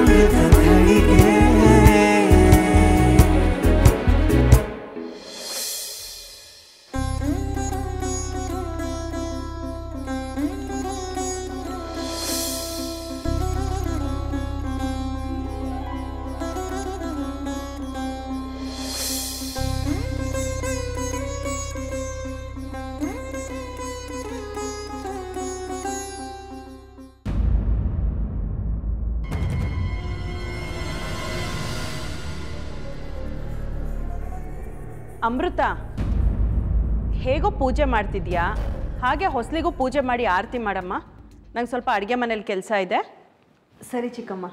ಅಮೃತ ಘಳಿಗೆ. ಅಮೃತ, ಹೇಗೋ ಪೂಜೆ ಮಾಡ್ತಿದ್ಯಾ, ಹಾಗೆ ಹೊಸಲಿಗೂ ಪೂಜೆ ಮಾಡಿ ಆರತಿ ಮಾಡಮ್ಮ. ನಂಗೆ ಸ್ವಲ್ಪ ಅಡುಗೆ ಮನೇಲಿ ಕೆಲಸ ಇದೆ. ಸರಿ ಚಿಕ್ಕಮ್ಮ.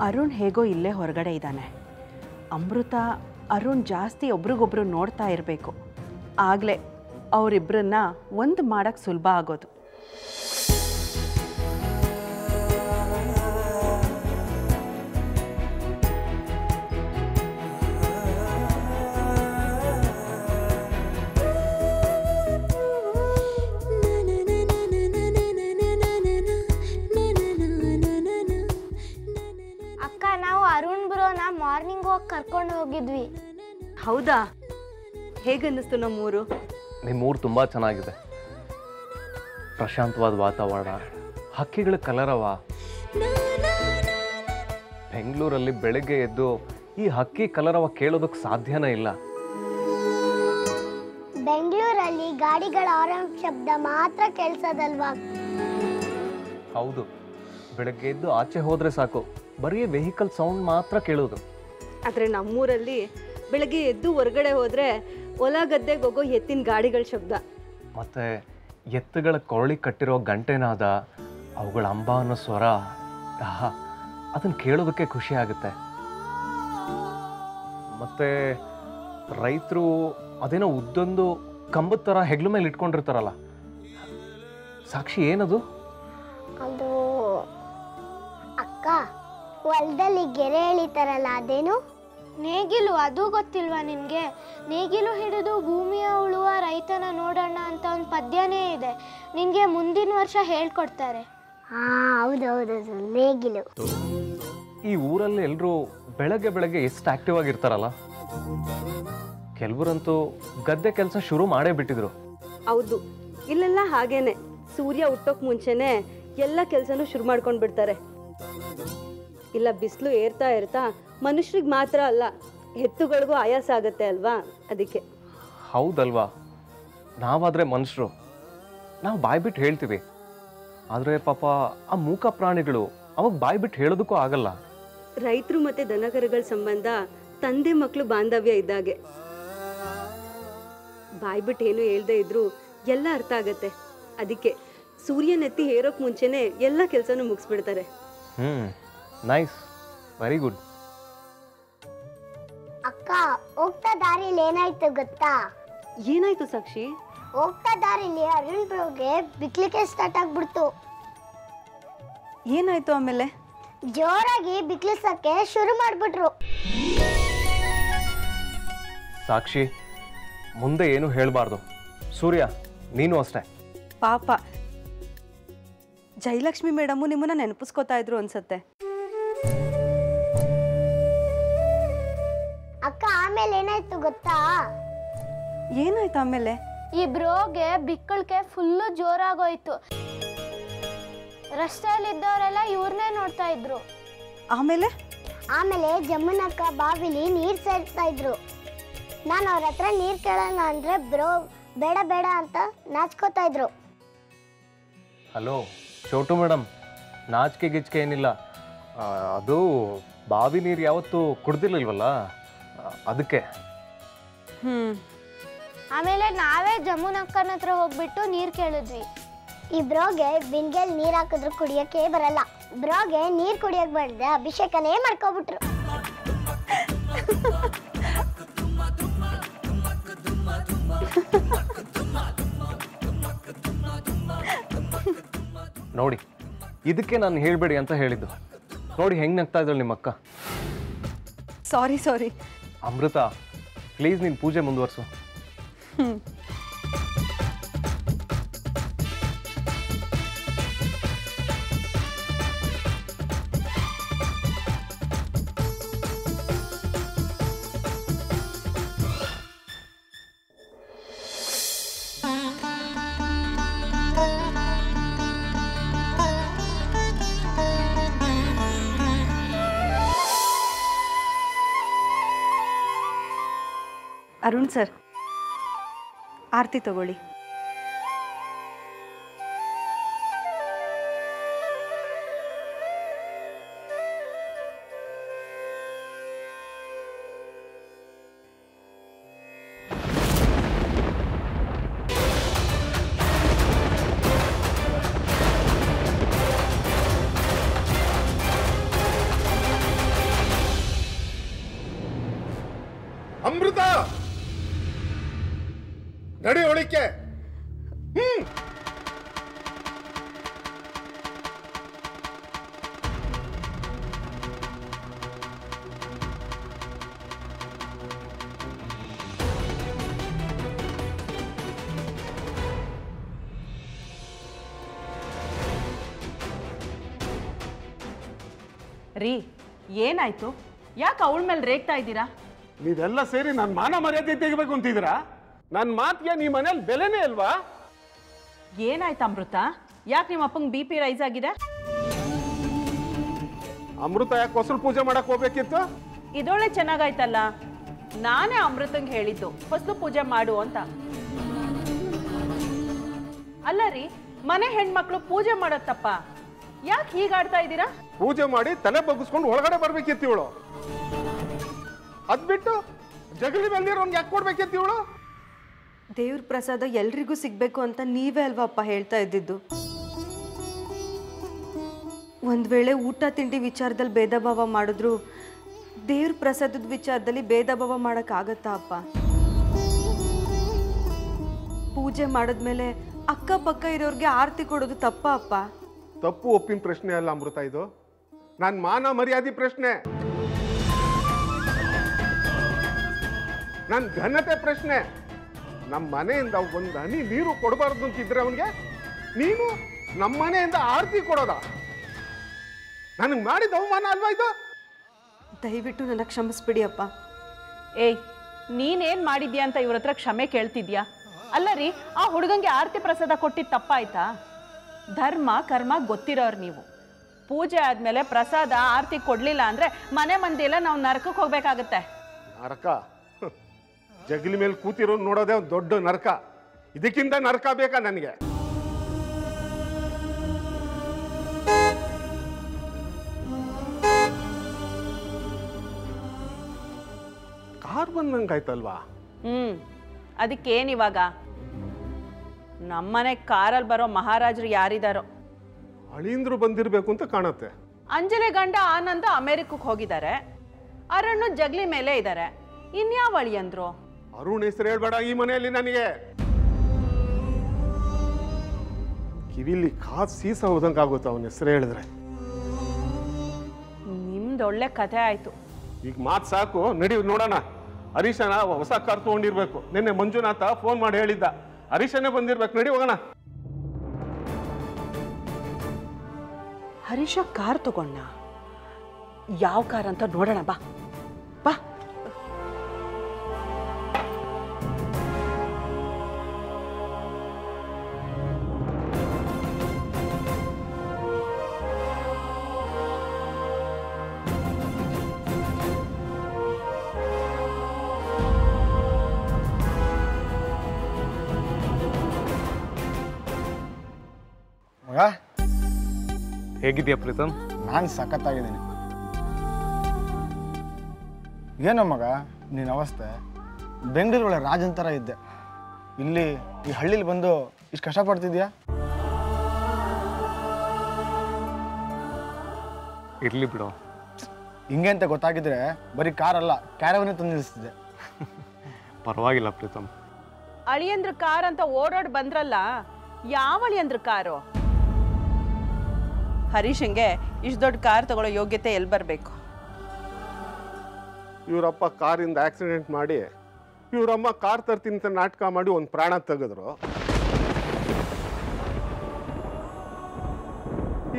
ಅರುಣ್ ಹೇಗೋ ಇಲ್ಲೇ ಹೊರಗಡೆ ಇದ್ದಾನೆ. ಅಮೃತ ಅರುಣ್ ಜಾಸ್ತಿ ಒಬ್ರಿಗೊಬ್ರು ನೋಡ್ತಾ ಇರಬೇಕು. ಆಗಲೇ ಅವರಿಬ್ಬರನ್ನ ಒಂದು ಮಾಡೋಕ್ಕೆ ಸುಲಭ ಆಗೋದು. ಮಾರ್ನಿಂಗ್ ಹೋಗಿ ಕರ್ಕೊಂಡು ಹೋಗಿದ್ವಿ. ಹೌದಾ? ಹೇಗನ್ನಿಸ್ತು ನಮ್ಮೂರು? ನಿಮ್ಮೂರು ತುಂಬ ಚೆನ್ನಾಗಿದೆ. ಪ್ರಶಾಂತವಾದ ವಾತಾವರಣ, ಹಕ್ಕಿಗಳ ಕಲರವ. ಬೆಂಗಳೂರಲ್ಲಿ ಬೆಳಗ್ಗೆ ಎದ್ದು ಈ ಹಕ್ಕಿ ಕಲರವ ಕೇಳೋದಕ್ಕೆ ಸಾಧ್ಯನೇ ಇಲ್ಲ. ಬೆಂಗಳೂರಲ್ಲಿ ಗಾಡಿಗಳ ಆರನ್ ಶಬ್ದ ಮಾತ್ರ ಕೇಳಿಸೋದಲ್ವಾ? ಹೌದು, ಬೆಳಗ್ಗೆ ಎದ್ದು ಆಚೆ ಹೋದರೆ ಸಾಕು, ಬರೀ ವೆಹಿಕಲ್ ಸೌಂಡ್ ಮಾತ್ರ ಕೇಳೋದು. ಆದರೆ ನಮ್ಮೂರಲ್ಲಿ ಬೆಳಗ್ಗೆ ಎದ್ದು ಹೊರಗಡೆ ಹೋದರೆ ಹೊಲ ಗದ್ದೆಗೆ ಹೋಗೋ ಎತ್ತಿನ ಗಾಡಿಗಳ ಶಬ್ದ, ಮತ್ತು ಎತ್ತುಗಳ ಕೊರಳಿ ಕಟ್ಟಿರೋ ಗಂಟೆನಾದ, ಅವುಗಳ ಅಂಬ ಅನ್ನೋ ಸ್ವರ, ಅದನ್ನು ಕೇಳೋದಕ್ಕೆ ಖುಷಿ ಆಗುತ್ತೆ. ಮತ್ತು ರೈತರು ಅದೇನೋ ಉದ್ದೊಂದು ಕಂಬದ ಥರ ಹೆಗ್ಲ ಮೇಲೆ ಇಟ್ಕೊಂಡಿರ್ತಾರಲ್ಲ, ಸಾಕ್ಷಿ ಏನದು? ಅದು ಅಕ್ಕ, ಹೊಲದಲ್ಲಿ ಗೆರೆ ಎಳಿತಾರಲ್ಲ, ಅದೇನು? ನೇಗಿಲು. ಅದು ಗೊತ್ತಿಲ್ವಾ ನಿನಗೆ? ನೇಗಿಲು ಹಿಡಿದು ಭೂಮಿಯ ಉಳುವ ರೈತನ ನೋಡೋಣ ಅಂತ ಒಂದು ಪದ್ಯನೇ ಇದೆ. ನಿನಗೆ ಮುಂದಿನ ವರ್ಷ ಹೇಳ್ಕೊಡ್ತಾರೆ. ಹೌದೌದು, ನೇಗಿಲು. ಈ ಊರಲ್ಲಿ ಎಲ್ಲರೂ ಬೆಳಗ್ಗೆ ಬೆಳಗ್ಗೆ ಎಷ್ಟು ಆಕ್ಟಿವ್ ಆಗಿರ್ತಾರಲ್ಲ. ಕೆಲವರಂತೂ ಗದ್ದೆ ಕೆಲಸ ಶುರು ಮಾಡೇ ಬಿಟ್ಟಿದ್ರು. ಹೌದು, ಇಲ್ಲೆಲ್ಲ ಹಾಗೇನೆ. ಸೂರ್ಯ ಹುಟ್ಟೋಕ್ ಮುಂಚೆನೆ ಎಲ್ಲ ಕೆಲಸನೂ ಶುರು ಮಾಡ್ಕೊಂಡು ಬಿಡ್ತಾರೆ. ಇಲ್ಲ, ಬಿಸಿಲು ಏರ್ತಾ ಇರ್ತಾ ಮನುಷ್ಯರಿಗೆ ಮಾತ್ರ ಅಲ್ಲ, ಎತ್ತುಗಳಿಗೂ ಆಯಾಸ ಆಗುತ್ತೆ ಅಲ್ವಾ, ಅದಕ್ಕೆ. ಹೌದಲ್ವಾ? ನಾವಾದರೆ ಮನುಷ್ಯರು, ನಾವು ಬಾಯ್ಬಿಟ್ಟು ಹೇಳ್ತೀವಿ. ಆದರೆ ಪಾಪ ಆ ಮೂಕ ಪ್ರಾಣಿಗಳು ಅವಾಗ ಬಾಯ್ಬಿಟ್ಟು ಹೇಳೋದಕ್ಕೂ ಆಗಲ್ಲ. ರೈತರು ಮತ್ತು ದನಕರುಗಳ ಸಂಬಂಧ ತಂದೆ ಮಕ್ಕಳು ಬಾಂಧವ್ಯ ಇದ್ದಾಗೆ. ಬಾಯ್ಬಿಟ್ಟು ಏನು ಹೇಳ್ದೇ ಇದ್ರು ಎಲ್ಲ ಅರ್ಥ ಆಗತ್ತೆ. ಅದಕ್ಕೆ ಸೂರ್ಯನೆತ್ತಿ ಹೇರೋಕ್ ಮುಂಚೆನೆ ಎಲ್ಲ ಕೆಲಸನೂ ಮುಗಿಸ್ಬಿಡ್ತಾರೆ. Nice, very good. ಅಕ್ಕ, ಹೋಗ್ತಾ ದಾರಿಲಿ ಏನಾಯ್ತು ಗೊತ್ತಾ? ಏನಾಯ್ತು ಸಾಕ್ಷಿ? ಹೋಗ್ತಾ ದಾರಿಲಿ ಅರುಣ್ ಬ್ರೋಗೆ ಬಿಕ್ಲಿಕ್ಕೆ ಸ್ಟಾರ್ಟ್ ಆಗ್ಬಿಡ್ತು. ಏನಾಯ್ತು ಆಮೇಲೆ? ಜೋರಾಗಿ ಬಿಕ್ಲಿಸಕ್ಕೆ ಶುರು ಮಾಡ್ಬಿಟ್ರು. ಸಾಕ್ಷಿ, ಮುಂದೆ ಏನು ಹೇಳಬಾರ್ದು. ಸೂರ್ಯ, ನೀನು ಅಷ್ಟೇ. ಪಾಪ ಜಯಲಕ್ಷ್ಮಿ ಮೇಡಮು ನಿಮ್ಮನ್ನ ನೆನಪಿಸ್ಕೋತಾ ಇದ್ರು ಅನ್ಸತ್ತೆ. ಅಕ್ಕ, ಆಮೇಲೆ ಏನಾಯ್ತು ಗೊತ್ತಾ? ಏನಾಯ್ತು ಆಮೇಲೆ? ಈ ಬ್ರೋಗೆ ಬಿಕ್ಕಳಿಗೆ ಫುಲ್ಲು ಜೋರಾಗೋಯ್ತು. ರಸ್ತೆಯಲ್ಲಿದ್ದವರೆಲ್ಲ ಇವ್ರನ್ನೇ ನೋಡ್ತಾ ಇದ್ರು. ಆಮೇಲೆ ಜಮ್ಮನಕ್ಕ ಬಾವಿಲಿ ನೀರ್ ಸೇರ್ತಾ ಇದ್ರು. ನಾನು ಅವ್ರ ಹತ್ರ ನೀರ್ ಕೇಳೋಣ ಅಂದ್ರೆ ಬ್ರೋ ಬೇಡ ಬೇಡ ಅಂತ ನಾಚ್ಕೋತಾ ಇದ್ರು. ಹಲೋ ಚೋಟು ಮೇಡಮ್, ನಾಚಿಕೆ ಗಿಚ್ಕೆ ಏನಿಲ್ಲ. ಅದು ಬಾವಿ ನೀರು ಯಾವತ್ತೂ ಕುಡ್ದಿರ್ಲಿಲ್ವಲ್ಲ, ಅದಕ್ಕೆ. ಆಮೇಲೆ ನಾವೇ ಜಮ್ಮುನಕ್ಕನ ಹತ್ರ ಹೋಗ್ಬಿಟ್ಟು ನೀರ್ ಕೇಳಿದ್ವಿ. ಈ ಬ್ರೋಗೆ ಬಿನ್ಗೆಲ್ ನೀರ್ ಹಾಕಿದ್ರು ಕುಡಿಯಕ್ಕೆ ಬರಲ್ಲ. ಬ್ರೋಗೆ ನೀರ್ ಕುಡಿಯಕ್ ಬಂದ್ರೆ ಅಭಿಷೇಕನೇ ಮಾಡ್ಕೊಬಿಟ್ರು. ನೋಡಿ, ಇದಕ್ಕೆ ನಾನು ಹೇಳ್ಬೇಡಿ ಅಂತ ಹೇಳಿದ್ದು. ನೋಡಿ ಹೆಂಗ್ ನಗ್ತಾ ಇದ್ದಾಳೆ ನಿಮ್ಮ ಅಕ್ಕ. ಸಾರಿ. ಅಮೃತ, ಪ್ಲೀಸ್ ನೀನು ಪೂಜೆ ಮುಂದುವರ್ಸು. ಅರುಣ್ ಸರ್, ಆರತಿ ತಗೊಳ್ಳಿ. ಅಮೃತ ನಡಿ ಒಳಿಕೆ. ರೀ, ಏನಾಯ್ತು? ಯಾಕೆ ಅವಳ ಮೇಲೆ ರೇಗ್ತಾ ಇದ್ದೀರಾ? ನೀವೆಲ್ಲ ಸೇರಿ ನನ್ನ ಮಾನ ಮರ್ಯಾದೆ ತೆಗಿಬೇಕು ಅಂತಿದ್ದೀರಾ? ನನ್ನ ಮಾತಿಗೆ ನಿಮ್ಮ ಮನೇಲಿ ಬೆಲೆನೇ ಅಲ್ವಾ? ಏನಾಯ್ತು ಅಮೃತ? ಯಾಕೆ ನಿಮ್ಮ ಅಪ್ಪಂಗೆ BP ರೈಸ್ ಆಗಿದೆ? ಅಮೃತ ಯಾಕೆ ಹೊಸಲು ಪೂಜೆ ಮಾಡಕ್ ಹೋಗ್ಬೇಕಿತ್ತು? ಇದೊಳ್ಳೆ ಚೆನ್ನಾಗಾಯ್ತಲ್ಲ. ನಾನೇ ಅಮೃತಂಗೆ ಹೇಳಿದ್ದು ಹೊಸಲು ಪೂಜೆ ಮಾಡು ಅಂತ. ಅಲ್ಲ ರೀ, ಮನೆ ಹೆಣ್ಮಕ್ಳು ಪೂಜೆ ಮಾಡೋದ್ ತಪ್ಪ? ಯಾಕೆ ಹೀಗಾಡ್ತಾ ಇದ್ದೀರಾ? ಪೂಜೆ ಮಾಡಿ ತಲೆ ಬಗ್ಗಿಸ್ಕೊಂಡು ಒಳಗಡೆ ಬರ್ಬೇಕಿತ್ತು ಇವಳು. ಅದ್ ಬಿಟ್ಟು ಜಗಲಿ ಬಂದಿರೋನ್ಗೆ ಯಾಕೆ ಕೊಡ್ಬೇಕಿತ್ತು ಇವಳು? ದೇವ್ರ ಪ್ರಸಾದ ಎಲ್ರಿಗೂ ಸಿಗ್ಬೇಕು ಅಂತ ನೀವೇ ಅಲ್ವಾ ಅಪ್ಪ ಹೇಳ್ತಾ ಇದ್ದಿದ್ದು. ಒಂದ್ ವೇಳೆ ಊಟ ತಿಂಡಿ ವಿಚಾರದಲ್ಲಿ ಭೇದ ಭಾವ ಮಾಡಿದ್ರು ದೇವ್ರ ಪ್ರಸಾದದ ವಿಚಾರದಲ್ಲಿ ಭೇದ ಭಾವ ಮಾಡಕ್ಕಾಗತ್ತಾ ಅಪ್ಪ? ಪೂಜೆ ಮಾಡಿದ್ಮೇಲೆ ಅಕ್ಕಪಕ್ಕ ಇರೋರ್ಗೆ ಆರತಿ ಕೊಡೋದು ತಪ್ಪ ಅಪ್ಪ? ತಪ್ಪು ಒಪ್ಪಿನ ಪ್ರಶ್ನೆ ಅಲ್ಲ ಅಮೃತ, ಇದು ನನ್ನ ಮಾನ ಮರ್ಯಾದೆ ಪ್ರಶ್ನೆ, ನನ್ನ ಘನತೆ ಪ್ರಶ್ನೆ. ನಮ್ಮ ಮನೆಯಿಂದ ಒಂದು ಹನಿ ನೀರು ಕೊಡಬಾರ್ದು ಅಂತಿದ್ರೆ ಅವನಿಗೆ ನೀನು ನಮ್ಮ ಮನೆಯಿಂದ ಆರತಿ ಕೊಡೋದ? ನನಗೆ ಮಾಡಿದ ಅವಮಾನ ಅಲ್ವಾ ಇದು? ದಯವಿಟ್ಟು ನನ್ನ ಕ್ಷಮಿಸ್ಬಿಡಿ ಅಪ್ಪ. ಏಯ್, ನೀನೇನ್ ಮಾಡಿದ್ಯಾ ಅಂತ ಇವ್ರ ಹತ್ರ ಕ್ಷಮೆ ಕೇಳ್ತಿದ್ಯಾ? ಅಲ್ಲ ರೀ, ಆ ಹುಡುಗಂಗೆ ಆರತಿ ಪ್ರಸಾದ ಕೊಟ್ಟಿದ್ದು ತಪ್ಪಾಯ್ತಾ? ಧರ್ಮ ಕರ್ಮ ಗೊತ್ತಿರೋರು ನೀವು. ಪೂಜೆ ಆದ್ಮೇಲೆ ಪ್ರಸಾದ ಆರತಿ ಕೊಡ್ಲಿಲ್ಲ ಅಂದ್ರೆ ಮನೆ ಮಂದಿ ಎಲ್ಲ ನಾವು ನರಕಕ್ಕೆ ಹೋಗ್ಬೇಕಾಗತ್ತೆ. ನರಕ? ಜಗಲಿ ಮೇಲೆ ಕೂತಿರೋ ನೋಡೋದೇ ಒಂದು ದೊಡ್ಡ ನರಕ. ಇದಕ್ಕಿಂತ ನರಕ ಬೇಕಾ ನನಗೆ? ಕಾರ್ ಬಂದಂಗಾಯ್ತಲ್ವಾ? ಅದಕ್ಕೇನಿವಾಗ? ನಮ್ಮನೆ ಕಾರಲ್ಲಿ ಬರೋ ಮಹಾರಾಜರು ಯಾರಿದಾರೋ? ಅಳಿಂದ್ರು ಬಂದಿರ್ಬೇಕು ಅಂತ ಕಾಣುತ್ತೆ. ಅಂಜಲಿ ಗಂಡ ಆನಂದ ಅಮೆರಿಕಕ್ಕೆ ಹೋಗಿದ್ದಾರೆ, ಅರುಣ್ ಜಗ್ಲಿ ಮೇಲೆ ಇದ್ದಾರೆ. ಇನ್ಯಾವ ಅಳಿಯಂದ್ರು? ಅರುಣ್ ಹೆಸರು ಹೇಳ್ಬೇಡ ಈ ಮನೆಯಲ್ಲಿ ನನಗೆ. ಕಿವಿಲಿ ಕಾದ್ ಸೀಸ ಹೋದಂಗಾಗುತ್ತೆ ಅವನ ಹೆಸರು ಹೇಳಿದ್ರೆ. ನಿಮ್ದೊಳ್ಳೆ ಕಥೆ ಆಯ್ತು. ಈಗ ಮಾತು ಸಾಕು, ನಡಿ ನೋಡೋಣ. ಹರೀಶನ ಹೊಸ ಕಾರ್ ತಗೊಂಡಿರ್ಬೇಕು. ನಿನ್ನೆ ಮಂಜುನಾಥ ಫೋನ್ ಮಾಡಿ ಹೇಳಿದ್ದ, ಹರೀಶನೇ ಬಂದಿರ್ಬೇಕು. ನಡಿ ಹೋಗೋಣ. ಹರೀಶ ಕಾರ್ ತಗೊಂಡ? ಯಾವ ಕಾರ್ ಅಂತ ನೋಡೋಣ ಬಾ. ಬಾ. ಮಗ, ಹೇಗಿದ್ಯಾ ಪ್ರೀತಮ್? ನಾನು ಸಖತ್ತಾಗಿದ್ದೀನಿ. ಏನೋ ಮಗ ನಿನ್ನ ಅವಸ್ಥೆ? ಬೆಂಗಳೂರು ಒಳ್ಳೆ ರಾಜನ್ ಥರ ಇದ್ದೆ, ಇಲ್ಲಿ ಈ ಹಳ್ಳಿಲಿ ಬಂದು ಇಷ್ಟು ಕಷ್ಟಪಡ್ತಿದ್ಯಾ? ಇರ್ಲಿ ಬಿಡು. ಹಿಂಗೆ ಅಂತ ಗೊತ್ತಾಗಿದ್ರೆ ಬರೀ ಕಾರಲ್ಲ, ಕ್ಯಾರವನ್ನೇ ತಂದು ನಿಲ್ಲಿಸ್ತಿದ್ದೆ. ಪರವಾಗಿಲ್ಲ ಪ್ರೀತಮ್. ಅಳಿಯಂದ್ರ ಕಾರ್ ಅಂತ ಓಡಾಡ್ ಬಂದ್ರಲ್ಲ, ಯಾವ ಅಳಿಯಂದ್ರ ಕಾರು? ಹರೀಶಂಗೆ ಇಷ್ಟು ದೊಡ್ಡ ಕಾರ್ ತಗೊಳ್ಳೋ ಯೋಗ್ಯತೆ ಎಲ್ಲಿ ಬರಬೇಕು? ಇವರಪ್ಪ ಕಾರಿಂದ ಆಕ್ಸಿಡೆಂಟ್ ಮಾಡಿ ಇವರಮ್ಮ ಕಾರ್ ತರ್ತೀನಿ ಅಂತ ನಾಟಕ ಮಾಡಿ ಒಂದು ಪ್ರಾಣ ತೆಗೆದ್ರು.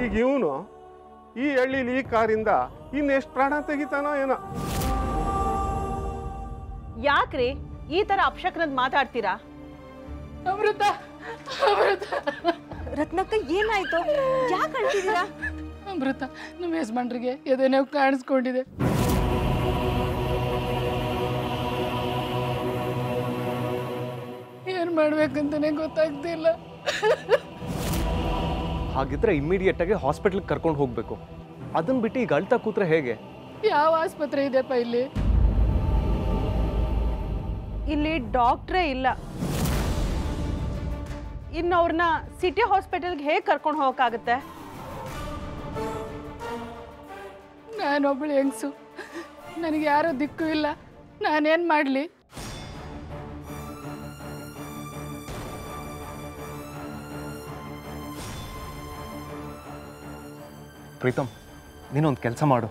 ಈಗ ಇವನು ಈ ಹಳ್ಳಿಲಿ ಈ ಕಾರಿಂದ ಇನ್ನೆಷ್ಟು ಪ್ರಾಣ ತೆಗಿತಾನೋ ಏನೋ. ಯಾಕ್ರಿ ಈ ತರ ಅಪಶಕನದ ಮಾತಾಡ್ತೀರಾ? ಅಮೃತ, ಅಮೃತ, ರತ್ನಕ್ಕ ಏನಾಯ್ತು? ಯಾಕೆ ಅಳ್ತಿದ್ದೀರಾ? ಅಮೃತ, ನಮ್ಮ ಯಜಮಾನ್ರಿಗೆ ಎದೆನೋ ಕಾಣಿಸ್ಕೊಂಡಿದೆ. ಮಾಡ್ಬೇಕಂತಾನೆ ಗೊತ್ತಾಗ್ತಿಲ್ಲ. ಹಾಗಿದ್ರೆ ಇಮ್ಮಿಡಿಯೇಟಾಗಿ ಹಾಸ್ಪಿಟ್ಲಿಗೆ ಕರ್ಕೊಂಡು ಹೋಗಬೇಕು. ಅದನ್ನ ಬಿಟ್ಟು ಈಗ ಅಳ್ತಾ ಕೂತ್ರೆ ಹೇಗೆ? ಯಾವ ಆಸ್ಪತ್ರೆ ಇದೆಪ್ಪ ಇಲ್ಲಿ? ಇಲ್ಲಿ ಡಾಕ್ಟ್ರೇ ಇಲ್ಲ. ಇನ್ನು ಅವ್ರನ್ನ ಸಿಟಿ ಹಾಸ್ಪಿಟಲ್ಗೆ ಹೇಗೆ ಕರ್ಕೊಂಡು ಹೋಗೋಕ್ಕಾಗತ್ತೆ? ನಾನೊಬ್ಳು ಹೆಂಗಸು, ನನಗೆ ಯಾರೂ ದಿಕ್ಕು ಇಲ್ಲ. ನಾನೇನು ಮಾಡಲಿ? ಪ್ರೀತಮ್, ನೀನೊಂದು ಕೆಲಸ ಮಾಡು.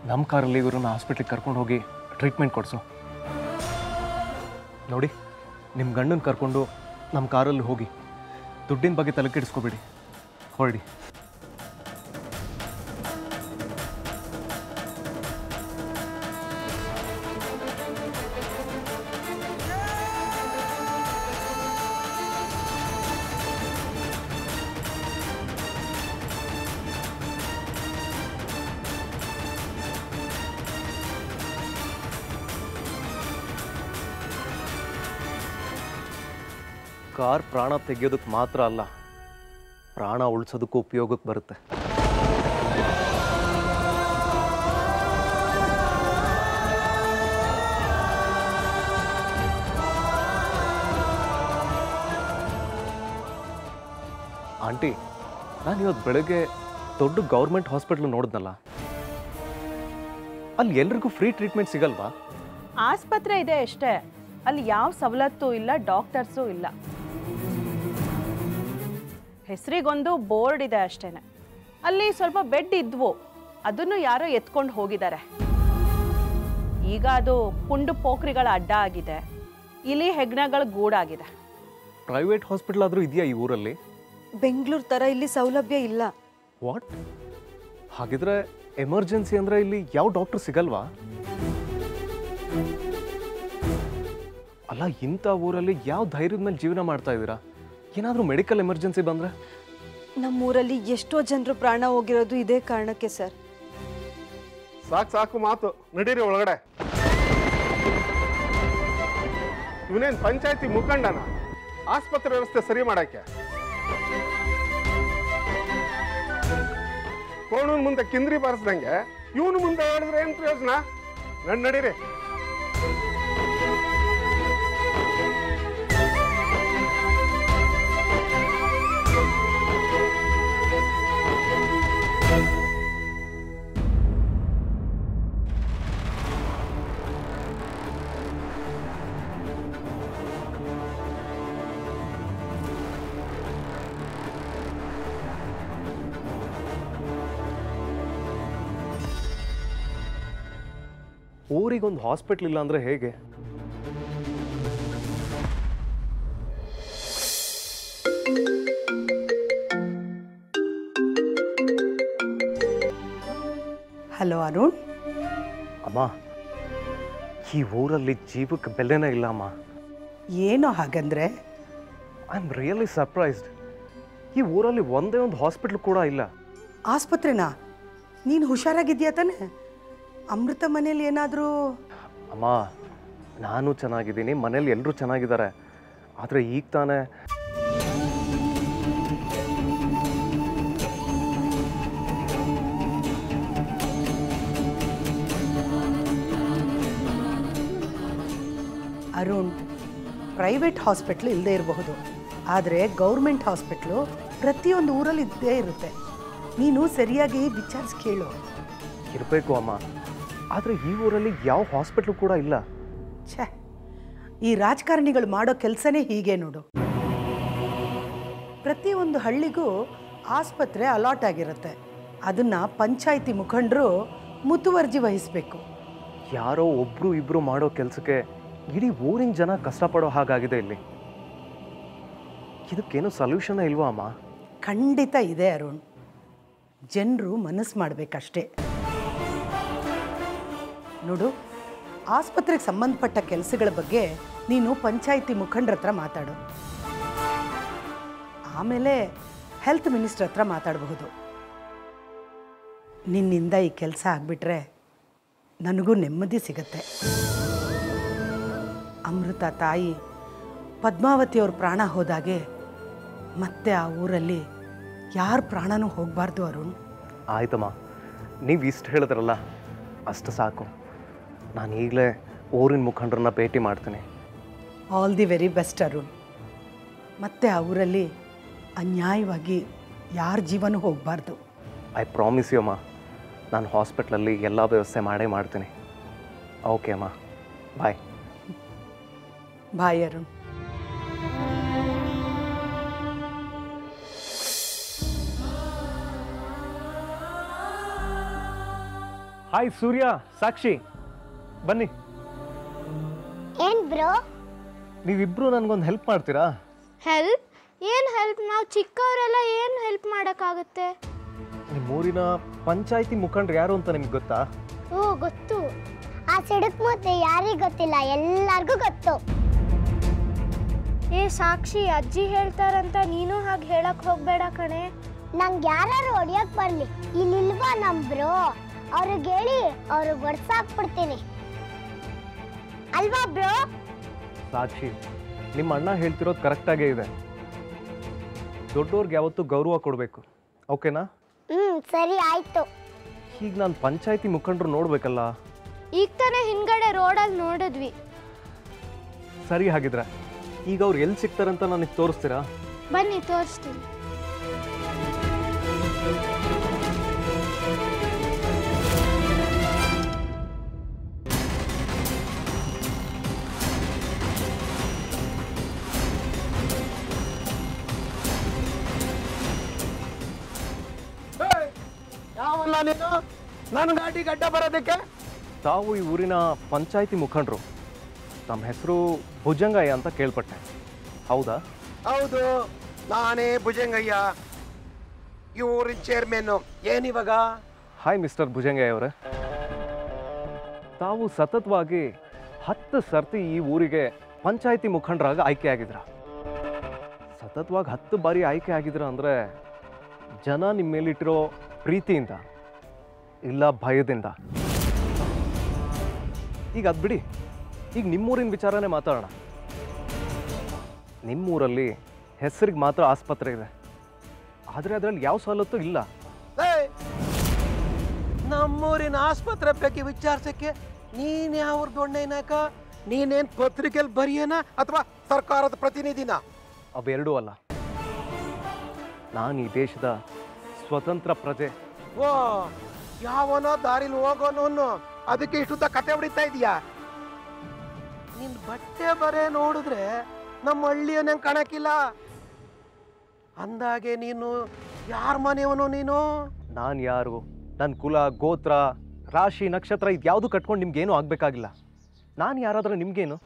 ನಮ್ಮ ಕಾರಲ್ಲಿ ಇವ್ರನ್ನ ಹಾಸ್ಪಿಟ್ಲಿಗೆ ಕರ್ಕೊಂಡು ಹೋಗಿ ಟ್ರೀಟ್ಮೆಂಟ್ ಕೊಡಿಸು. ನೋಡಿ, ನಿಮ್ಮ ಗಂಡನ ಕರ್ಕೊಂಡು ನಮ್ಮ ಕಾರಲ್ಲಿ ಹೋಗಿ. ದುಡ್ಡಿನ ಬಗ್ಗೆ ತಲೆ ಕೆಡಿಸ್ಕೋಬೇಡಿ, ಹೊರಡಿ. ಕಾರ್ ಪ್ರಾಣ ತೆಗೆಯೋದಕ್ಕೆ ಮಾತ್ರ ಅಲ್ಲ, ಪ್ರಾಣ ಉಳಿಸೋದಕ್ಕೂ ಉಪಯೋಗಕ್ಕೆ ಬರುತ್ತೆ. ಆಂಟಿ, ನಾನು ಇವತ್ತು ಬೆಳಗ್ಗೆ ದೊಡ್ಡ ಗೌರ್ಮೆಂಟ್ ಹಾಸ್ಪಿಟ್ಲ್ ನೋಡಿದ್ನಲ್ಲ, ಅಲ್ಲಿ ಎಲ್ರಿಗೂ ಫ್ರೀ ಟ್ರೀಟ್ಮೆಂಟ್ ಸಿಗಲ್ವಾ? ಆಸ್ಪತ್ರೆ ಇದೆ ಅಷ್ಟೇ, ಅಲ್ಲಿ ಯಾವ ಸವಲತ್ತು ಇಲ್ಲ, ಡಾಕ್ಟರ್ಸು ಇಲ್ಲ. ಹೆಸರಿಗೊಂದು ಬೋರ್ಡ್ ಇದೆ ಅಷ್ಟೇನೆ. ಅಲ್ಲಿ ಸ್ವಲ್ಪ ಬೆಡ್ ಇದ್ವು, ಅದನ್ನು ಯಾರೋ ಎತ್ಕೊಂಡು ಹೋಗಿದ್ದಾರೆ. ಈಗ ಅದು ಪುಂಡು ಪೋಖ್ರಿಗಳ ಅಡ್ಡ ಆಗಿದೆ, ಇಲಿ ಹೆಗ್ಣಗಳ ಗೂಡಾಗಿದೆ. ಪ್ರೈವೇಟ್ ಹಾಸ್ಪಿಟಲ್ ಆದರೂ ಇದೆಯಾ ಈ ಊರಲ್ಲಿ? ಬೆಂಗಳೂರು ಥರ ಇಲ್ಲಿ ಸೌಲಭ್ಯ ಇಲ್ಲ. ವಾಟ್? ಹಾಗಿದ್ರೆ ಎಮರ್ಜೆನ್ಸಿ ಅಂದರೆ ಇಲ್ಲಿ ಯಾವ ಡಾಕ್ಟರ್ ಸಿಗಲ್ವಾ? ಅಲ್ಲ, ಇಂಥ ಊರಲ್ಲಿ ಯಾವ ಧೈರ್ಯದ ಮೇಲೆ ಜೀವನ ಮಾಡ್ತಾ ಇದ್ದೀರಾ? ಏನಾದರೂ ಮೆಡಿಕಲ್ ಎಮರ್ಜೆನ್ಸಿ ಬಂದರೆ? ನಮ್ಮೂರಲ್ಲಿ ಎಷ್ಟೋ ಜನರು ಪ್ರಾಣ ಹೋಗಿರೋದು ಇದೇ ಕಾರಣಕ್ಕೆ ಸರ್. ಸಾಕು ಸಾಕು ಮಾತು, ನಡೀರಿ ಒಳಗಡೆ. ಇವನೇನು ಪಂಚಾಯತಿ ಮುಖಂಡನ ಆಸ್ಪತ್ರೆ ವ್ಯವಸ್ಥೆ ಸರಿ ಮಾಡಕ್ಕೆ? ಕೋಣೂನ್ ಮುಂದೆ ಕಿಂದ್ರಿ ಬಾರಿಸ್ದಂಗೆ ಇವನು ಮುಂದೆ ಹೇಳಿದ್ರೆ ಏನು ಪ್ರಯೋಜನ? ನಡೀರಿ. ಊರಿಗೊಂದು ಹಾಸ್ಪಿಟ್ಲ್ ಇಲ್ಲ ಅಂದರೆ ಹೇಗೆ? ಹಲೋ ಅರುಣ್. ಅಮ್ಮ, ಈ ಊರಲ್ಲಿ ಜೀವಕ್ಕೆ ಬೆಲೆನೇ ಇಲ್ಲ ಅಮ್ಮ. ಏನೋ ಹಾಗಂದ್ರೆ? I am really surprised. ಈ ಊರಲ್ಲಿ ಒಂದೇ ಒಂದು ಹಾಸ್ಪಿಟ್ಲ್ ಕೂಡ ಇಲ್ಲ. ಆಸ್ಪತ್ರೆನಾ? ನೀನು ಹುಷಾರಾಗಿದ್ಯಾ ತಾನೆ? ಅಮೃತ ಮನೇಲಿ ಏನಾದರೂ? ಅಮ್ಮ, ನಾನು ಚೆನ್ನಾಗಿದ್ದೀನಿ, ಮನೇಲಿ ಎಲ್ಲರೂ ಚೆನ್ನಾಗಿದ್ದಾರೆ. ಆದರೆ ಈಗ ತಾನೇ ಅರುಣ್, ಪ್ರೈವೇಟ್ ಹಾಸ್ಪಿಟ್ಲ್ ಇಲ್ಲದೆ ಇರಬಹುದು, ಆದರೆ ಗೌರ್ಮೆಂಟ್ ಹಾಸ್ಪಿಟ್ಲು ಪ್ರತಿಯೊಂದು ಊರಲ್ಲಿ ಇದ್ದೇ ಇರುತ್ತೆ. ನೀನು ಸರಿಯಾಗಿ ವಿಚಾರಿಸಿ ಕೇಳು. ಇರಬೇಕು ಅಮ್ಮ, ಆದರೆ ಈ ಊರಲ್ಲಿ ಯಾವ ಹಾಸ್ಪಿಟ್ಲು ಕೂಡ ಇಲ್ಲ. ಛೇ, ಈ ರಾಜಕಾರಣಿಗಳು ಮಾಡೋ ಕೆಲಸನೇ ಹೀಗೆ ನೋಡು. ಪ್ರತಿಯೊಂದು ಹಳ್ಳಿಗೂ ಆಸ್ಪತ್ರೆ ಅಲಾಟ್ ಆಗಿರುತ್ತೆ. ಅದನ್ನು ಪಂಚಾಯಿತಿ ಮುಖಂಡರು ಮುತುವರ್ಜಿ ವಹಿಸಬೇಕು. ಯಾರೋ ಒಬ್ಬರು ಇಬ್ಬರು ಮಾಡೋ ಕೆಲಸಕ್ಕೆ ಇಡೀ ಊರಿನ ಜನ ಕಷ್ಟಪಡೋ ಹಾಗಾಗಿದೆ ಇಲ್ಲಿ. ಇದಕ್ಕೇನು ಸೊಲ್ಯೂಷನ್ ಇಲ್ವಾ ಅಮ್ಮ? ಖಂಡಿತ ಇದೆ ಅರುಣ್, ಜನರು ಮನಸ್ಸು ಮಾಡಬೇಕಷ್ಟೇ. ನೋಡು, ಆಸ್ಪತ್ರೆಗೆ ಸಂಬಂಧಪಟ್ಟ ಕೆಲಸಗಳ ಬಗ್ಗೆ ನೀನು ಪಂಚಾಯಿತಿ ಮುಖಂಡರ ಹತ್ರ ಮಾತಾಡು. ಆಮೇಲೆ ಹೆಲ್ತ್ ಮಿನಿಸ್ಟರ್ ಹತ್ರ ಮಾತಾಡಬಹುದು. ನಿನ್ನಿಂದ ಈ ಕೆಲಸ ಆಗಿಬಿಟ್ರೆ ನನಗೂ ನೆಮ್ಮದಿ ಸಿಗತ್ತೆ. ಅಮೃತ ತಾಯಿ ಪದ್ಮಾವತಿಯವ್ರ ಪ್ರಾಣ ಹೋದಾಗೆ ಮತ್ತೆ ಆ ಊರಲ್ಲಿ ಯಾರ ಪ್ರಾಣನೂ ಹೋಗಬಾರ್ದು ಅರುಣ್. ಆಯ್ತಮ್ಮ, ನೀವು ಇಷ್ಟು ಹೇಳಿದ್ರಲ್ಲ ಅಷ್ಟು ಸಾಕು. ನಾನು ಈಗಲೇ ಊರಿನ ಮುಖಂಡರನ್ನ ಭೇಟಿ ಮಾಡ್ತೀನಿ. All the very best Arun. ಮತ್ತೆ ಆ ಊರಲ್ಲಿ ಅನ್ಯಾಯವಾಗಿ ಯಾರ ಜೀವನೂ ಹೋಗಬಾರ್ದು. ಐ ಪ್ರಾಮಿಸ್ ಯು ಅಮ್ಮ, ನಾನು ಹಾಸ್ಪಿಟ್ಲಲ್ಲಿ ಎಲ್ಲ ವ್ಯವಸ್ಥೆ ಮಾಡೇ ಮಾಡ್ತೀನಿ. ಓಕೆ ಅಮ್ಮ, ಬಾಯ್. ಬಾಯ್ ಅರುಣ್. ಹಾಯ್ ಸೂರ್ಯ, ಸಾಕ್ಷಿ, ಬನ್ನಿ. ಏನ್ ಬ್ರೋ? ನೀವಿಬ್ರು ನನಗೊಂದು ಹೆಲ್ಪ್ ಮಾಡ್ತೀರಾ? ಹೆಲ್ಪ್? ಏನ್ ಹೆಲ್ಪ್? ನಾವು ಚಿಕ್ಕವರೆಲ್ಲ ಏನ್ ಹೆಲ್ಪ್ ಮಾಡಕ್ಕಾಗುತ್ತೆ? ನಿಮ್ಮೂರಿನ ಪಂಚಾಯಿತಿ ಮುಖಂಡ್ರು ಯಾರು ಅಂತ ನಿಮ್ಗೆ ಗೊತ್ತಾ? ಓ ಗೊತ್ತು. ಆ ಸಿಡುಕ್ ಮತ್ತೆ ಯಾರಿಗೂ ಗೊತ್ತಿಲ್ಲ, ಎಲ್ಲರಿಗೂ ಗೊತ್ತು. ಏ ಸಾಕ್ಷಿ, ಅಜ್ಜಿ ಹೇಳ್ತಾರಂತ ನೀನು ಹಾಗೆ ಹೇಳಕ್ ಹೋಗ್ಬೇಡ ಕಣೆ. ನಂಗೆ ಯಾರು ಹೊಡಿಯಕ್ ಬರ್ಲಿ, ಇಲ್ಲಿಲ್ವಾ ನಮ್ ಬ್ರೋ, ಅವ್ರಿಗೆ ಹೇಳಿ ಅವ್ರಿಗೆ ಹೊಡ್ಸಾಕ್ಬಿಡ್ತೀನಿ ಅಲ್ವಾ ಬ್ರೋ? ಸಾಕ್ಷಿ, ನಿಮ್ಮ ಅಣ್ಣ ಹೇಳ್ತಿರೋದು ಕರೆಕ್ಟಾಗೇ ಇದೆ. ದೊಡ್ಡವ್ರಿಗೆ ಯಾವತ್ತೂ ಗೌರವ ಕೊಡಬೇಕು, ಓಕೆನಾ? ಸರಿ ಆಯ್ತು. ಈಗ ನಾನು ಪಂಚಾಯಿತಿ ಮುಖಂಡರು ನೋಡ್ಬೇಕಲ್ಲ. ಈಗ ತಾನೇ ಹಿಂದ್ಗಡೆ ರೋಡಲ್ಲಿ ನೋಡಿದ್ವಿ. ಸರಿ, ಹಾಗಿದ್ರೆ ಈಗ ಅವ್ರು ಎಲ್ಲಿ ಸಿಗ್ತಾರಂತ ನನಗೆ ತೋರಿಸ್ತೀರಾ? ಬನ್ನಿ ತೋರಿಸ್ತೀನಿ. ಯಾವಲ್ಲ ನೀನು ನನ್ನ ಗಾಡಿ ಗಡ್ಡ ಬರೋದಕ್ಕೆ? ತಾವು ಈ ಊರಿನ ಪಂಚಾಯಿತಿ ಮುಖಂಡರು. ನಮ್ಮ ಹೆಸರು ಭುಜಂಗಯ್ಯ ಅಂತ ಕೇಳ್ಪಟ್ಟೆ, ಹೌದಾ? ಹೌದು, ನಾನೇ ಭುಜಂಗಯ್ಯ, ಈ ಊರಿನ ಚೇರ್ಮನ್. ಏನಿವಾಗ? ಹಾಯ್ ಮಿಸ್ಟರ್ ಭುಜಂಗಯ್ಯ ಅವರೇ, ತಾವು ಸತತವಾಗಿ 10 ಸರ್ತಿ ಈ ಊರಿಗೆ ಪಂಚಾಯಿತಿ ಮುಖಂಡರಾಗ ಆಯ್ಕೆ ಆಗಿದ್ರ. ಸತತವಾಗಿ 10 ಬಾರಿ ಆಯ್ಕೆ ಆಗಿದ್ರ ಅಂದರೆ ಜನ ನಿಮ್ಮ ಮೇಲಿಟ್ಟಿರೋ ಪ್ರೀತಿಯಿಂದ ಇಲ್ಲ ಭಯದಿಂದ. ಈಗ ಅದು ಬಿಡಿ, ಈಗ ನಿಮ್ಮೂರಿನ ವಿಚಾರನೇ ಮಾತಾಡೋಣ. ನಿಮ್ಮೂರಲ್ಲಿ ಹೆಸರಿಗೆ ಮಾತ್ರ ಆಸ್ಪತ್ರೆ ಇದೆ, ಆದರೆ ಅದರಲ್ಲಿ ಯಾವ ಸವಲತ್ತು ಇಲ್ಲ. ನಮ್ಮೂರಿನ ಆಸ್ಪತ್ರೆ ಬಗ್ಗೆ ವಿಚಾರಿಸಕ್ಕೆ ನೀನ್ ಯಾವ ದೊಣ್ಣೆನಾಕ? ನೀನೇನ್ ಪತ್ರಿಕೆಯಲ್ಲಿ ಬರೆಯೇನ ಅಥವಾ ಸರ್ಕಾರದ ಪ್ರತಿನಿಧಿನ? ಅವೆರಡೂ ಅಲ್ಲ, ನಾನು ಈ ದೇಶದ ಸ್ವತಂತ್ರ ಪ್ರಜೆ. ಓ, ಯಾವನೋ ದಾರಿಲಿ ಹೋಗೋನು ಅದಕ್ಕೆ ಇಷ್ಟುದ್ದ ಕತೆ ಹೊಡಿತಾ ಇದೀಯಾ? ನಿನ್ ಬಟ್ಟೆ ಬರೆ ನೋಡಿದ್ರೆ ನಮ್ಮ ಹಳ್ಳಿಯನ್ನ ಕಾಣಕ್ಕಿಲ್ಲ. ಅಂದಾಗೆ ನೀನು ಯಾರ ಮನೆಯವನು? ನೀನು ನಾನು ಯಾರು, ನನ್ನ ಕುಲ, ಗೋತ್ರ, ರಾಶಿ, ನಕ್ಷತ್ರ ಇದ್ಯಾವುದು ಕಟ್ಕೊಂಡು ನಿಮ್ಗೇನು ಆಗಬೇಕಾಗಿಲ್ಲ. ನಾನು ಯಾರಾದ್ರೆ ನಿಮ್ಗೇನು?